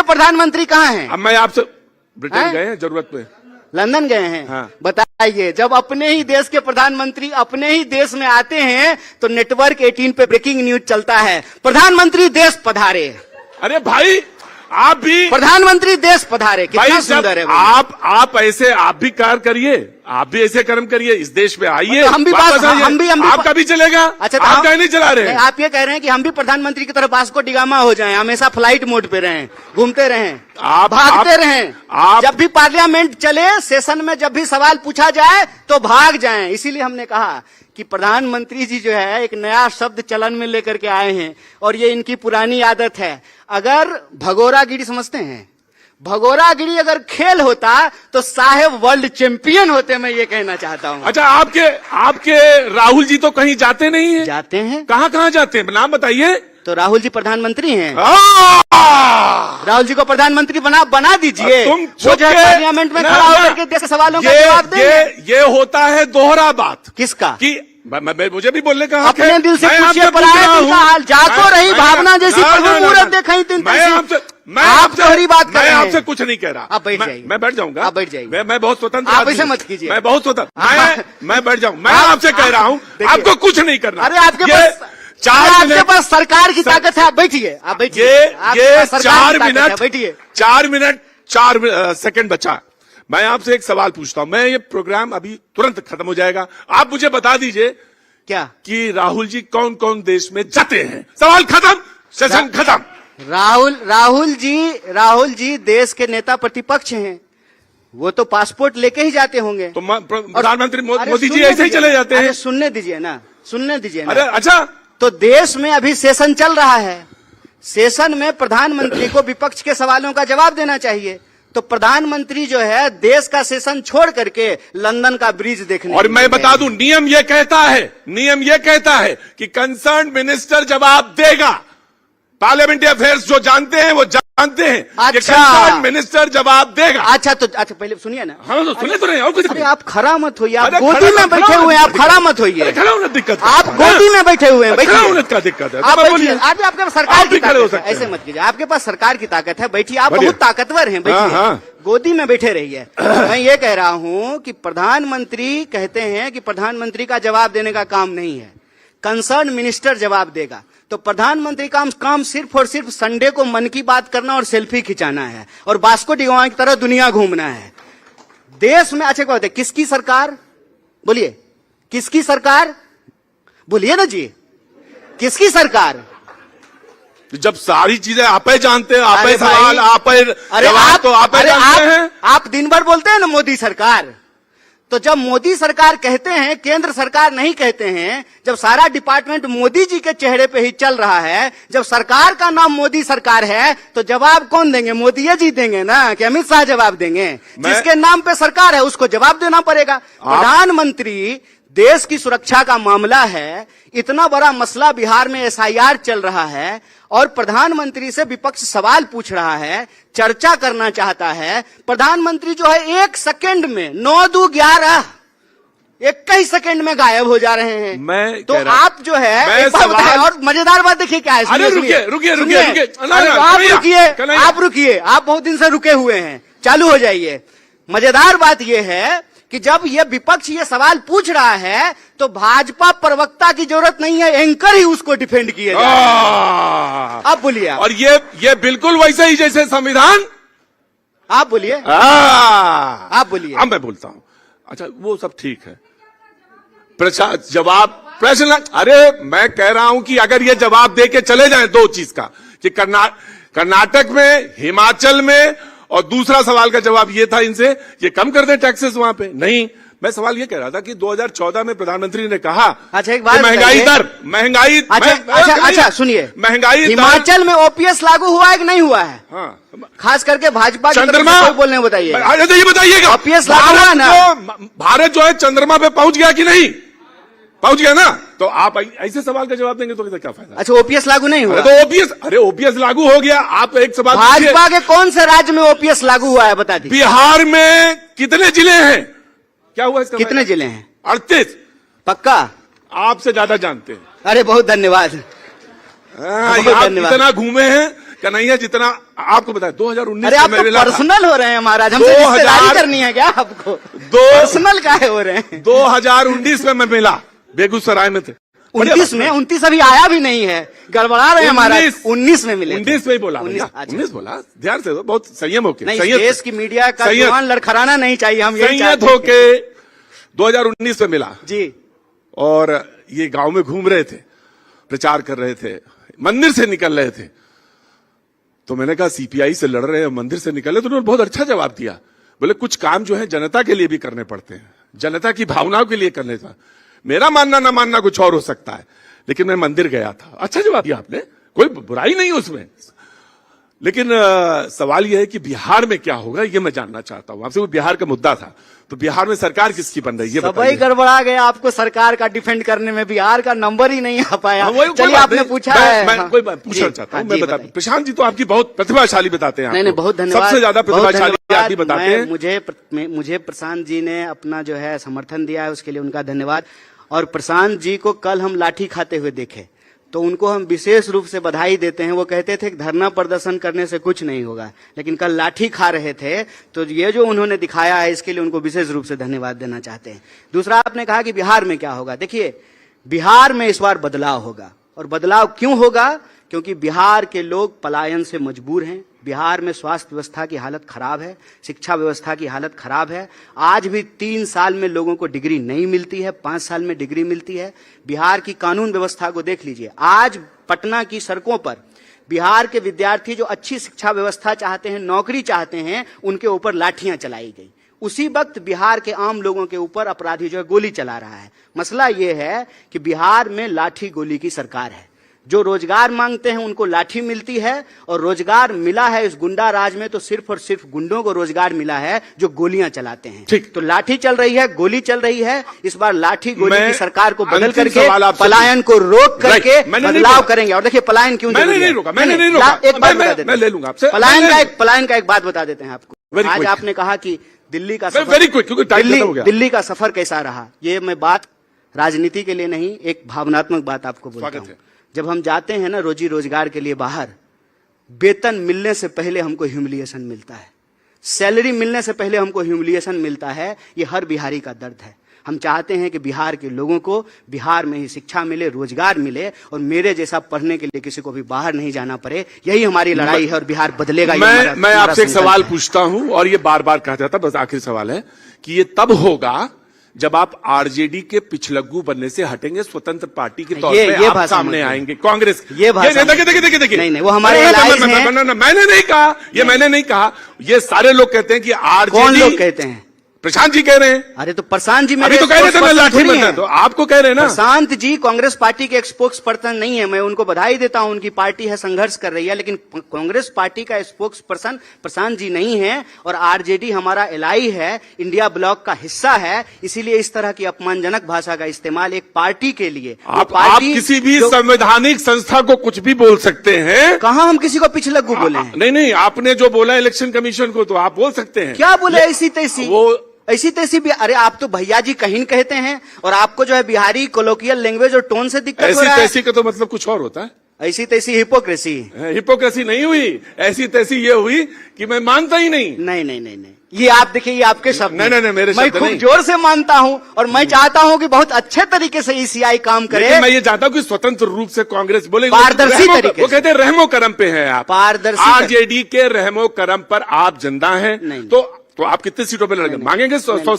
प्रधानमंत्री कहाँ हैं? अब मैं आपसे, ब्रिटेन गए हैं जरूरत पे, लंदन गए हैं। हाँ। बताइए, जब अपने ही देश के प्रधानमंत्री अपने ही देश में आते हैं तो नेटवर्क 18 पे ब्रेकिंग न्यूज चलता है, प्रधानमंत्री देश पधारे। अरे भाई आप भी, प्रधानमंत्री देश पधारे, कितना सुंदर है भैया। आप ऐसे, आप भी कार्य करिए, आप भी ऐसे कर्म करिए, इस देश में आइए, तो हम भी आपका भी चलेगा। अच्छा, आप कहीं नहीं चला रहे? आप ये कह रहे हैं कि हम भी प्रधानमंत्री की तरह वास्को डिगामा हो जाएं, हमेशा फ्लाइट मोड पे रहें, घूमते रहें, भागते रहें, जब भी पार्लियामेंट चले, सेशन में जब भी सवाल पूछा जाए तो भाग जाएं। इसीलिए हमने कहा कि प्रधानमंत्री जी जो है एक नया शब्द चलन में लेकर के आए हैं और ये इनकी पुरानी आदत है। अगर भगोरागिरी समझते हैं, भगोरागिरी अगर खेल होता तो साहेब वर्ल्ड चैंपियन होते, मैं ये कहना चाहता हूँ। अच्छा, आपके राहुल जी तो कहीं जाते नहीं है? जाते हैं। कहाँ जाते हैं, नाम बताइए। तो राहुल जी प्रधानमंत्री हैं। राहुल जी को प्रधानमंत्री बना दीजिए, वो जो है पार्लियामेंट में खड़ा होकर के देश के सवालों का जवाब देंगे। ये होता है दोहरा बात। किसका? कि मुझे भी बोलने का अपने दिल से पूछिए, पराये दिल का हाल, जाको रही भावना जैसी प्रभु मूरत देखई तीन मैं आपसे बात कर रहे हैं। आपसे कुछ नहीं कह रहा। आप बैठ जाइए। मैं बैठ जाऊंगा। आप बैठ जाइए। मैं बहुत स्वतंत्र, आप ऐसे मत कीजिए। मैं बहुत स्वतंत्र, मैं बैठ जाऊँ। मैं आपसे कह रहा हूँ, आपको कुछ नहीं करना। अरे आपके पास सरकार की ताकत है, आप बैठिए, आप बैठिए। ये 4 मिनट, बैठिए। 4 सेकंड बचा। मैं आपसे एक सवाल पूछता हूं, मैं ये प्रोग्राम अभी तुरंत खत्म हो जाएगा, आप मुझे बता दीजिए क्या कि राहुल जी कौन कौन देश में जाते हैं? सवाल खत्म, सेशन खत्म। राहुल जी देश के नेता प्रतिपक्ष हैं, वो तो पासपोर्ट लेके ही जाते होंगे। तो प्रधानमंत्री मोदी जी ऐसे ही चले जाते हैं? सुनने दीजिए ना। अरे अच्छा, तो देश में अभी सेशन चल रहा है, सेशन में प्रधानमंत्री को विपक्ष के सवालों का जवाब देना चाहिए। तो प्रधानमंत्री जो है देश का सेशन छोड़ करके लंदन का ब्रिज देखने, और मैं बता दूं, नियम ये कहता है कि कंसर्न मिनिस्टर जवाब देगा। पार्लियामेंट्री अफेयर्स जो जानते हैं वो जानते हैं। अच्छा, कंसर्न मिनिस्टर जवाब देगा। अच्छा पहले सुनिए ना। हाँ तो सुने तो नहीं, और कुछ। अरे आप खड़ा मत होइए, आप गोदी में बैठे हुए हैं, आप खड़ा मत होइए। खड़ा होने दिक्कत, आप गोदी में बैठे हुए हैं, खड़ा होने का दिक्कत है। आप बैठिए, आपके पास सरकार की ताकत है, ऐसे मत कीजिए, आपके पास सरकार की ताकत है, बैठिए, आप बहुत ताकतवर हैं, बैठिए, गोदी में बैठे रहिए। मैं ये कह रहा हूं कि प्रधानमंत्री कहते हैं कि प्रधानमंत्री का जवाब देने का काम नहीं है, कंसर्न मिनिस्टर जवाब देगा। तो प्रधानमंत्री का काम सिर्फ और सिर्फ संडे को मन की बात करना और सेल्फी खिंचाना है और वास्को डिगामा की तरह दुनिया घूमना है देश में। अच्छा क्या होता है, किसकी सरकार? बोलिए, किसकी सरकार? बोलिए ना जी, किसकी सरकार? जब सारी चीजें आप ही जानते हैं, आप ही सवाल, आप ही जवाब, तो आप ही जानते हैं। आप दिन भर बोलते हैं ना मोदी सरकार, तो जब मोदी सरकार कहते हैं, केंद्र सरकार नहीं कहते हैं, जब सारा डिपार्टमेंट मोदी जी के चेहरे पे ही चल रहा है, जब सरकार का नाम मोदी सरकार है, तो जवाब कौन देंगे? मोदी जी देंगे ना, कि अमित शाह जवाब देंगे? जिसके नाम पे सरकार है उसको जवाब देना पड़ेगा। प्रधानमंत्री, देश की सुरक्षा का मामला है, इतना बड़ा मसला, बिहार में SIR चल रहा है और प्रधानमंत्री से विपक्ष सवाल पूछ रहा है, चर्चा करना चाहता है। प्रधानमंत्री जो है 1 सेकंड में 9-2-11 21 सेकंड में गायब हो जा रहे हैं। मैं तो आप जो है एक बात बताएं, और मजेदार बात देखिए क्या है। अरे रुकिए, आप रुकिए, आप बहुत दिन से रुके हुए हैं, चालू हो जाइए। मजेदार बात यह है कि जब ये विपक्ष ये सवाल पूछ रहा है तो भाजपा प्रवक्ता की जरूरत नहीं है, एंकर ही उसको डिफेंड किए जा रहे हैं। आप बोलिए। और ये बिल्कुल वैसे ही जैसे संविधान। आप बोलिए, आप बोलिए। अब मैं बोलता हूं। अच्छा, वो सब ठीक है, प्रश्न। अरे मैं कह रहा हूं कि अगर ये जवाब दे के चले जाएं दो चीज का, कि कर्नाटक में, हिमाचल में, और दूसरा सवाल का जवाब ये था इनसे, ये कम कर दे टैक्सेस वहां पे। नहीं, मैं सवाल ये कह रहा था कि 2014 में प्रधानमंत्री ने कहा, अच्छा एक बात, महंगाई। अच्छा सुनिए, महंगाई हिमाचल में OPS लागू हुआ है कि नहीं हुआ है? हाँ, खास करके भाजपा चंद्रमा बोलने बताइए। तो ये बताइएगा, OPS लागू हुआ ना? भारत जो है चंद्रमा पे पहुंच गया कि नहीं? पहुंच गया ना? तो आप ऐसे सवाल का जवाब देंगे तो क्या फायदा? अच्छा, OPS लागू नहीं हुआ? तो OPS लागू हो गया। आप एक सवाल, भाजपा के कौन से राज्य में OPS लागू हुआ है बता दीजिए। बिहार में कितने जिले हैं? क्या हुआ इसका? कितने जिले हैं? 38। पक्का? आपसे ज्यादा जानते हैं। अरे बहुत धन्यवाद। इतना घूमे हैं कन्हैया जितना आपको बताया 2019 अरे आप में तो मिला था। पर्सनल हो रहे हैं महाराज, हमसे रिश्तेदारी करनी है क्या आपको? पर्सनल काहे हो रहे हैं? 2019 में मैं मिला, बेगूसराय में थे। 29 अभी आया भी नहीं है, गड़बड़ा रहे हैं महाराज। 19 में मिले, 19 में ही बोला, 19 बोला, ध्यान से, बहुत संयम होके, देश की मीडिया का जुबान लड़खड़ाना नहीं चाहिए, हम यही संयत होके 2019 में मिला जी। और ये गांव में घूम रहे थे, प्रचार कर रहे थे, मंदिर से निकल रहे थे, तो मैंने कहा सीपीआई से लड़ रहे हैं, मंदिर से निकल रहे, तो उन्होंने बहुत अच्छा जवाब दिया। बोले कुछ काम जो है जनता के लिए भी करने पड़ते हैं, जनता की भावनाओं के लिए करने था। मेरा मानना ना मानना कुछ और हो सकता है, लेकिन मैं मंदिर गया था। अच्छा जवाब दिया आपने, कोई बुराई नहीं उसमें, लेकिन सवाल यह है कि बिहार में क्या होगा ये मैं जानना चाहता हूं आपसे। वो बिहार का मुद्दा था, तो बिहार में सरकार किसकी बन रही है? सबई गड़बड़ा गया आपको सरकार का डिफेंड करने में, बिहार का नंबर ही नहीं आ पाया। चलिए आपने पूछा है, मैं कोई बात पूछना चाहता हूं, मैं बता, प्रशांत जी तो आपकी बहुत प्रतिभाशाली बताते हैं। नहीं, बहुत धन्यवाद, सबसे ज्यादा प्रतिभाशाली आप ही बताते हैं। मुझे प्रशांत जी ने अपना जो है समर्थन दिया है, उसके लिए उनका धन्यवाद। और प्रशांत जी को कल हम लाठी खाते हुए देखे तो उनको हम विशेष रूप से बधाई देते हैं। वो कहते थे कि धरना प्रदर्शन करने से कुछ नहीं होगा, लेकिन कल लाठी खा रहे थे, तो ये जो उन्होंने दिखाया है इसके लिए उनको विशेष रूप से धन्यवाद देना चाहते हैं। दूसरा, आपने कहा कि बिहार में क्या होगा। देखिए, बिहार में इस बार बदलाव होगा, और बदलाव क्यों होगा? क्योंकि बिहार के लोग पलायन से मजबूर हैं। बिहार में स्वास्थ्य व्यवस्था की हालत खराब है, शिक्षा व्यवस्था की हालत खराब है। आज भी 3 साल में लोगों को डिग्री नहीं मिलती है, 5 साल में डिग्री मिलती है। बिहार की कानून व्यवस्था को देख लीजिए, आज पटना की सड़कों पर बिहार के विद्यार्थी जो अच्छी शिक्षा व्यवस्था चाहते हैं, नौकरी चाहते हैं, उनके ऊपर लाठियां चलाई गई। उसी वक्त बिहार के आम लोगों के ऊपर अपराधी जो है गोली चला रहा है। मसला यह है कि बिहार में लाठी गोली की सरकार है। जो रोजगार मांगते हैं उनको लाठी मिलती है, और रोजगार मिला है इस गुंडा राज में तो सिर्फ और सिर्फ गुंडों को रोजगार मिला है जो गोलियां चलाते हैं। ठीक, तो लाठी चल रही है, गोली चल रही है। इस बार लाठी गोली की सरकार को बदल करके पलायन को रोक करके बदलाव करेंगे। और देखिए पलायन क्यों मैंने नहीं रोका, मैंने नहीं रोका, एक बात बता देते मैं ले लूंगा आपसे। पलायन का एक बात बता देते हैं आपको। आज आपने कहा कि दिल्ली का सफर, वेरी क्विक, क्योंकि टाइम खत्म हो गया। दिल्ली का सफर कैसा रहा, ये मैं बात राजनीति के लिए नहीं, एक भावनात्मक बात आपको बोलता हूं। जब हम जाते हैं ना रोजी रोजगार के लिए बाहर, वेतन मिलने से पहले हमको ह्यूमिलिएशन मिलता है, सैलरी मिलने से पहले हमको ह्यूमिलिएशन मिलता है। ये हर बिहारी का दर्द है। हम चाहते हैं कि बिहार के लोगों को बिहार में ही शिक्षा मिले, रोजगार मिले, और मेरे जैसा पढ़ने के लिए किसी को भी बाहर नहीं जाना पड़े। यही हमारी लड़ाई है, और बिहार बदलेगा। मैं आपसे एक सवाल पूछता हूं, और ये बार बार कहा जाता, बस आखिरी सवाल है कि ये तब होगा जब आप आरजेडी के पिछलग्गू बनने से हटेंगे, स्वतंत्र पार्टी के तौर पे आप सामने आएंगे। कांग्रेस देखिए, नहीं, वो हमारे मैंने नहीं कहा, ये मैंने नहीं कहा, ये सारे लोग कहते हैं कि आरजेडी। कौन लोग कहते हैं? प्रशांत जी कह रहे हैं। अरे तो प्रशांत जी मेरे अभी तो कह रहे थे मैं लाठी बनता, तो आपको कह रहे हैं ना। प्रशांत जी कांग्रेस पार्टी के स्पोक्स पर्सन नहीं है। मैं उनको बधाई देता हूं, उनकी पार्टी है, संघर्ष कर रही है, लेकिन कांग्रेस पार्टी का स्पोक्स पर्सन प्रशांत जी नहीं है। और आरजेडी हमारा एलआई है, इंडिया ब्लॉक का हिस्सा है। इसीलिए इस तरह की अपमानजनक भाषा का इस्तेमाल एक पार्टी के लिए, आप किसी भी संवैधानिक संस्था को कुछ भी बोल सकते हैं। कहां हम किसी को पिछलग्गू बोले हैं? नहीं, आपने जो बोला इलेक्शन कमीशन को, तो आप बोल सकते हैं। क्या बोले? ऐसी तैसी, ऐसी तैसी भी। अरे आप तो भैया जी कहीं कहते हैं, और आपको जो है बिहारी कोलोकियल लैंग्वेज और टोन से दिक्कत हो रहा है। ऐसी तैसी का तो मतलब कुछ और होता है। ऐसी तैसी हिपोक्रेसी। हिपोक्रेसी नहीं हुई, ऐसी तैसी ये हुई कि मैं मानता ही नहीं। नहीं, ये आप देखिए, ये आपके शब्द। नहीं, मेरे शब्द मैं खूब जोर से मानता हूं, और मैं चाहता हूं कि बहुत अच्छे तरीके से ईसीआई काम करे। मैं ये चाहता हूं कि स्वतंत्र रूप से कांग्रेस बोले, पारदर्शी तरीके। वो कहते हैं रहमो करम पे हैं आप, पारदर्शी। आरजेडी के रहमो करम पर आप जिंदा हैं। तो आप कितने सीटों पे लड़ेंगे? मांगेंगे 100